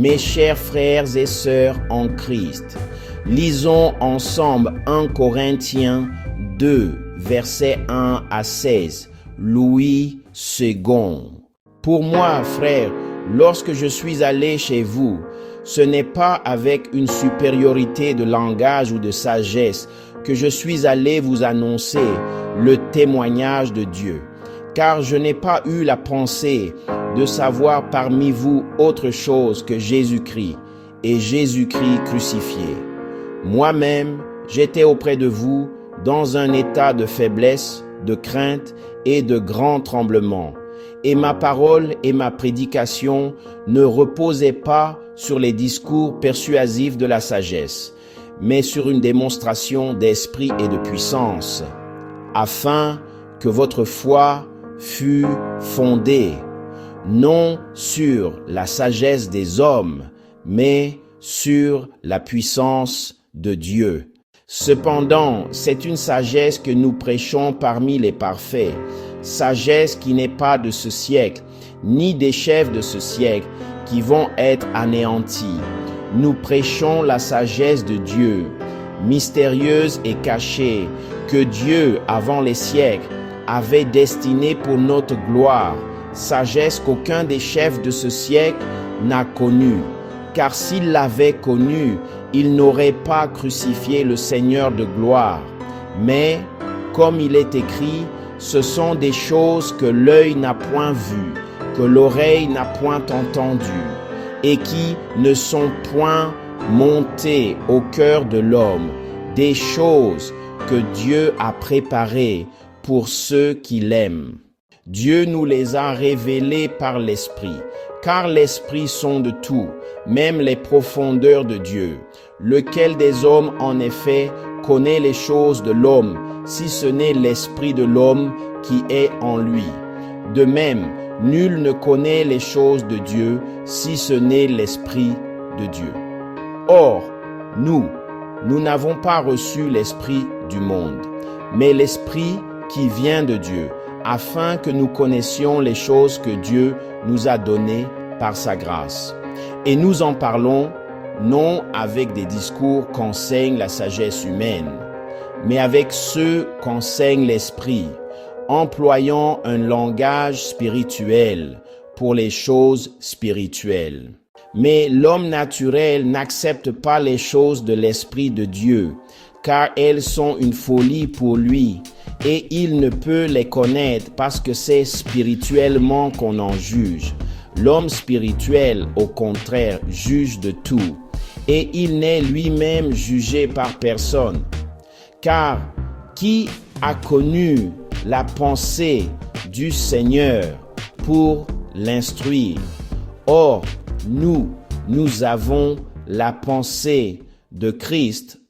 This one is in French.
Mes chers frères et sœurs en Christ, lisons ensemble 1 Corinthiens 2, versets 1 à 16, Louis II. Pour moi, frères, lorsque je suis allé chez vous, ce n'est pas avec une supériorité de langage ou de sagesse que je suis allé vous annoncer le témoignage de Dieu, car je n'ai pas eu la pensée de savoir parmi vous autre chose que Jésus-Christ et Jésus-Christ crucifié. Moi-même, j'étais auprès de vous dans un état de faiblesse, de crainte et de grand tremblement. Et ma parole et ma prédication ne reposaient pas sur les discours persuasifs de la sagesse, mais sur une démonstration d'esprit et de puissance, afin que votre foi fût fondée, non sur la sagesse des hommes, mais sur la puissance de Dieu. Cependant, c'est une sagesse que nous prêchons parmi les parfaits, sagesse qui n'est pas de ce siècle, ni des chefs de ce siècle qui vont être anéantis. Nous prêchons la sagesse de Dieu, mystérieuse et cachée, que Dieu, avant les siècles, avait destinée pour notre gloire, sagesse qu'aucun des chefs de ce siècle n'a connue. Car s'il l'avait connue, il n'aurait pas crucifié le Seigneur de gloire. Mais, comme il est écrit, ce sont des choses que l'œil n'a point vues, que l'oreille n'a point entendues, et qui ne sont point montées au cœur de l'homme, des choses que Dieu a préparées pour ceux qui l'aiment. Dieu nous les a révélées par l'Esprit, car l'Esprit sonde tout, même les profondeurs de Dieu. Lequel des hommes, en effet, connaît les choses de l'homme, si ce n'est l'Esprit de l'homme qui est en lui? De même, nul ne connaît les choses de Dieu, si ce n'est l'Esprit de Dieu. Or, nous n'avons pas reçu l'Esprit du monde, mais l'Esprit qui vient de Dieu, afin que nous connaissions les choses que Dieu nous a données par sa grâce. Et nous en parlons non avec des discours qu'enseigne la sagesse humaine, mais avec ceux qu'enseigne l'Esprit, employant un langage spirituel pour les choses spirituelles. Mais l'homme naturel n'accepte pas les choses de l'Esprit de Dieu, car elles sont une folie pour lui, et il ne peut les connaître parce que c'est spirituellement qu'on en juge. L'homme spirituel, au contraire, juge de tout, et il n'est lui-même jugé par personne. Car qui a connu la pensée du Seigneur pour l'instruire? Or, nous avons la pensée de Christ